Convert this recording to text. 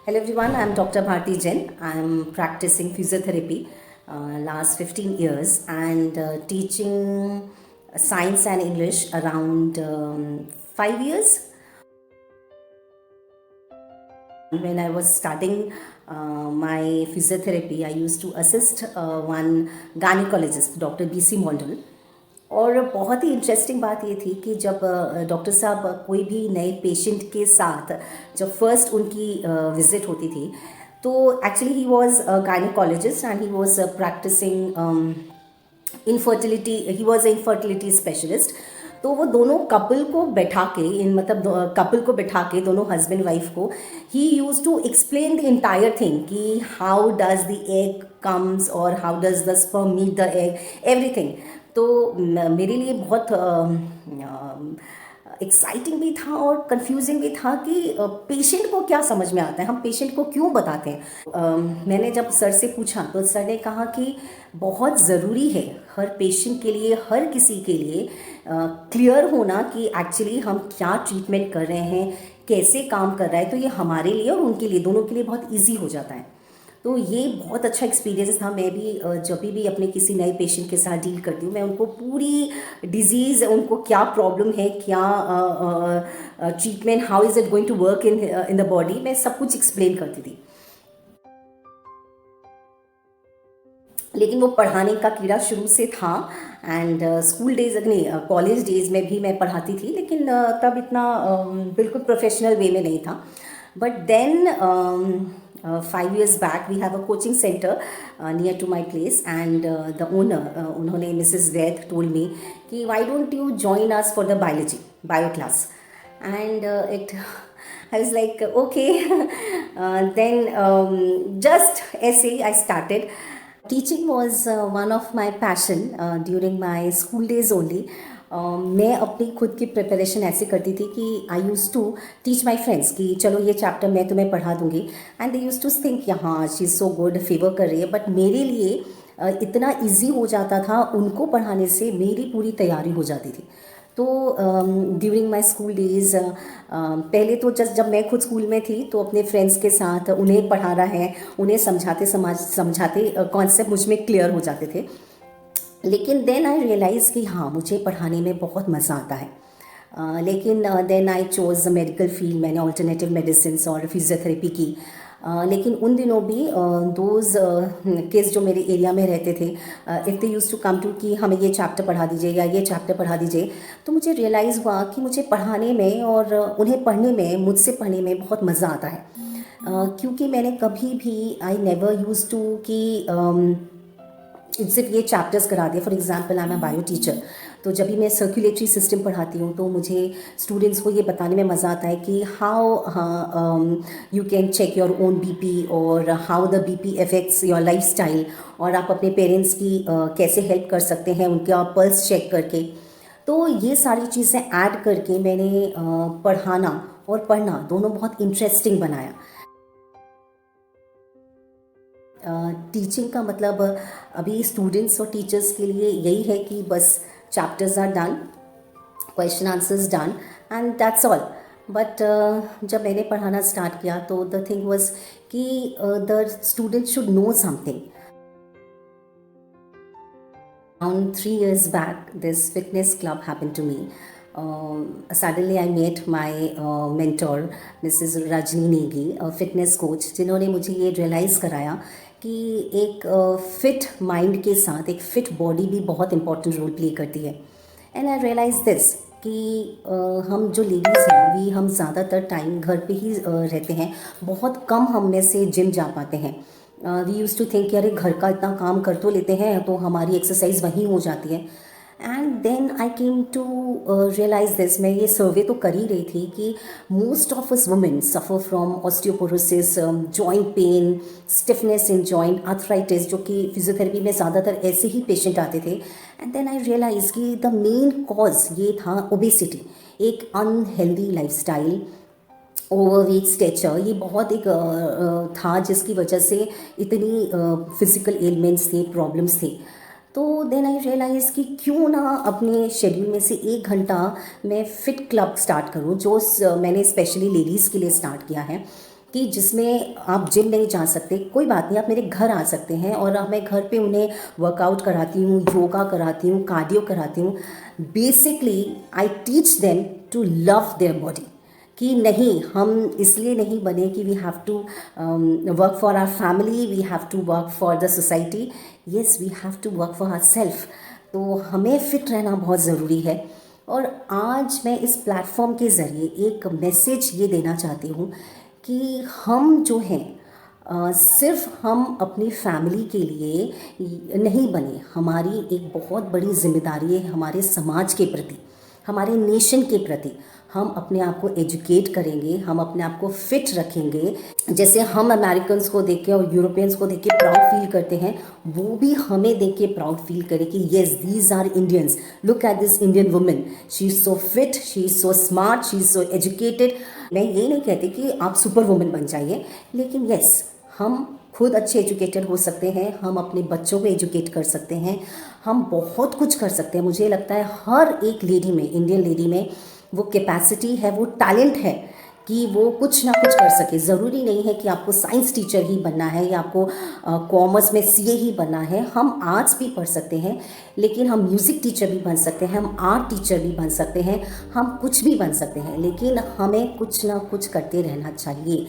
Hello everyone, I'm Dr. Bharti Jain. I'm practicing physiotherapy last 15 years and teaching science and English around 5 years. When I was starting my physiotherapy, I used to assist one gynecologist, Dr. B.C. Mondal. और बहुत ही interesting बात ये थी कि जब doctor साहब कोई भी नए पेशेंट के साथ जब फर्स्ट उनकी विजिट होती थी तो actually he was a gynaecologist and he was practising infertility, he was a infertility specialist. तो वो दोनों कपल को बैठा के कपल को बैठा के दोनों हस्बैंड वाइफ को ही use to explain the entire thing कि how does the egg comes और how does the sperm meet the egg, everything. तो मेरे लिए बहुत एक्साइटिंग भी था और कंफ्यूजिंग भी था कि पेशेंट को क्या समझ में आता है, हम पेशेंट को क्यों बताते हैं। मैंने जब सर से पूछा तो सर ने कहा कि बहुत ज़रूरी है हर पेशेंट के लिए, हर किसी के लिए क्लियर होना कि एक्चुअली हम क्या ट्रीटमेंट कर रहे हैं, कैसे काम कर रहा है। तो ये हमारे लिए और उनके लिए, दोनों के लिए बहुत ईजी हो जाता है। तो ये बहुत अच्छा एक्सपीरियंस था। मैं भी जब भी अपने किसी नए पेशेंट के साथ डील करती हूँ, मैं उनको पूरी डिजीज़, उनको क्या प्रॉब्लम है, क्या treatment, how is it going to work in the body, मैं सब कुछ एक्सप्लेन करती थी। लेकिन वो पढ़ाने का कीड़ा शुरू से था एंड स्कूल डेज, नहीं कॉलेज डेज में भी मैं पढ़ाती थी, लेकिन तब इतना बिल्कुल प्रोफेशनल वे में नहीं था। But then 5 years back we have a coaching center near to my place and the owner उन्होंने Mrs. Ved told me कि why don't you join us for the bio class and it I was like okay then just ऐसे I started. Teaching was one of my passion during my school days only. मैं अपनी खुद की preparation ऐसे करती थी कि I use to teach my friends कि चलो ये चैप्टर मैं तुम्हें पढ़ा दूँगी, and they use to think यहाँ she is so good, favour कर रही है। बट मेरे लिए इतना इजी हो जाता था, उनको पढ़ाने से मेरी पूरी तैयारी हो जाती थी। तो ड्यूरिंग माई स्कूल डेज़ पहले तो जब मैं खुद स्कूल में थी तो अपने फ्रेंड्स के साथ उन्हें पढ़ाना है, उन्हें समझाते कॉन्सेप्ट मुझ में क्लियर हो जाते थे। लेकिन देन आई रियलाइज़ कि हाँ, मुझे पढ़ाने में बहुत मज़ा आता है। लेकिन then I chose medical field, मैंने ऑल्टरनेटिव मेडिसिन और फिजियोथेरेपी की। लेकिन उन दिनों भी दोज किड्स जो मेरे एरिया में रहते थे, if they use to come to कि हमें ये चैप्टर पढ़ा दीजिए या ये चैप्टर पढ़ा दीजिए, तो मुझे रियलाइज़ हुआ कि मुझे पढ़ाने में और उन्हें पढ़ने में, मुझसे पढ़ने में बहुत मज़ा आता है। क्योंकि मैंने कभी भी आई नेवर यूज़ टू कि सिर्फ ये चैप्टर्स करा दिए। For example I am a bio teacher, तो जब भी मैं सर्कुलेटरी सिस्टम पढ़ाती हूँ तो मुझे स्टूडेंट्स को ये बताने में मज़ा आता है कि how you can check your own BP और how the BP affects your lifestyle, और आप अपने पेरेंट्स की कैसे हेल्प कर सकते हैं उनका पल्स चेक करके। तो ये सारी चीज़ें ऐड करके मैंने पढ़ाना और पढ़ना दोनों बहुत इंटरेस्टिंग बनाया। टीचिंग का मतलब अभी स्टूडेंट्स और टीचर्स के लिए यही है कि बस chapters are done, question answers done and that's all. But जब मैंने पढ़ाना स्टार्ट किया तो द थिंग वाज कि the student should know something. Around 3 years back, this fitness club happened to me. Suddenly I met my mentor, Mrs. Rajni Negi, a fitness coach, जिन्होंने मुझे ये realise कराया कि एक फिट माइंड के साथ एक फिट बॉडी भी बहुत इंपॉर्टेंट रोल प्ले करती है। एंड आई रियलाइज़ दिस कि हम जो लेडीज़ हैं भी हम ज़्यादातर टाइम घर पे ही रहते हैं, बहुत कम हम में से जिम जा पाते हैं। वी यूज़ टू थिंक कि अरे घर का इतना काम कर तो लेते हैं तो हमारी एक्सरसाइज वहीं हो जाती है। And then I came to realise this, मैं ये सर्वे तो कर ही रही थी कि most of us women suffer from osteoporosis, joint pain, stiffness in joint, arthritis, जो कि फिजियोथेरेपी में ज़्यादातर ऐसे ही पेशेंट आते थे। एंड देन आई रियलाइज़ कि द मेन कॉज ये था ओबेसिटी, एक अनहेल्दी लाइफस्टाइल, ओवरवेट, स्टेचर, ये बहुत एक था जिसकी वजह से इतनी फिज़िकल एलिमेंट्स थे, प्रॉब्लम्स थे। तो देन आई रियलाइज़ कि क्यों ना अपने शेड्यूल में से 1 घंटा मैं फ़िट क्लब स्टार्ट करूं, जो मैंने स्पेशली लेडीज़ के लिए स्टार्ट किया है। कि जिसमें आप जिम नहीं जा सकते, कोई बात नहीं, आप मेरे घर आ सकते हैं और मैं घर पे उन्हें वर्कआउट कराती हूँ, योगा कराती हूँ, कार्डियो कराती हूँ। Basically I teach them to love their body, कि नहीं, हम इसलिए नहीं बने कि we have to work for our family, we have to work for the society, yes we have to work for our self. तो हमें फिट रहना बहुत ज़रूरी है। और आज मैं इस प्लेटफॉर्म के ज़रिए एक मैसेज ये देना चाहती हूँ कि हम जो हैं सिर्फ हम अपनी फैमिली के लिए नहीं बने, हमारी एक बहुत बड़ी जिम्मेदारी है हमारे समाज के प्रति, हमारे नेशन के प्रति। हम अपने आप को एजुकेट करेंगे, हम अपने आप को फिट रखेंगे। जैसे हम अमेरिकन्स को देख के और यूरोपियंस को देख के प्राउड फील करते हैं, वो भी हमें देख के प्राउड फील करे कि yes these are Indians, look at this Indian women, she is so fit, she is so smart, she is so educated. मैं ये नहीं कहती कि आप सुपर वुमेन बन जाइए, लेकिन येस हम खुद अच्छे एजुकेटेड हो सकते हैं, हम अपने बच्चों को एजुकेट कर सकते हैं, हम बहुत कुछ कर सकते हैं। मुझे लगता है हर एक लेडी में, इंडियन लेडी में वो कैपेसिटी है, वो टैलेंट है कि वो कुछ ना कुछ कर सके। ज़रूरी नहीं है कि आपको साइंस टीचर ही बनना है या आपको कॉमर्स में सीए ही बनना है। हम आर्ट्स भी पढ़ सकते हैं, लेकिन हम म्यूज़िक टीचर भी बन सकते हैं, हम आर्ट टीचर भी बन सकते हैं, हम कुछ भी बन सकते हैं, लेकिन हमें कुछ ना कुछ करते रहना चाहिए।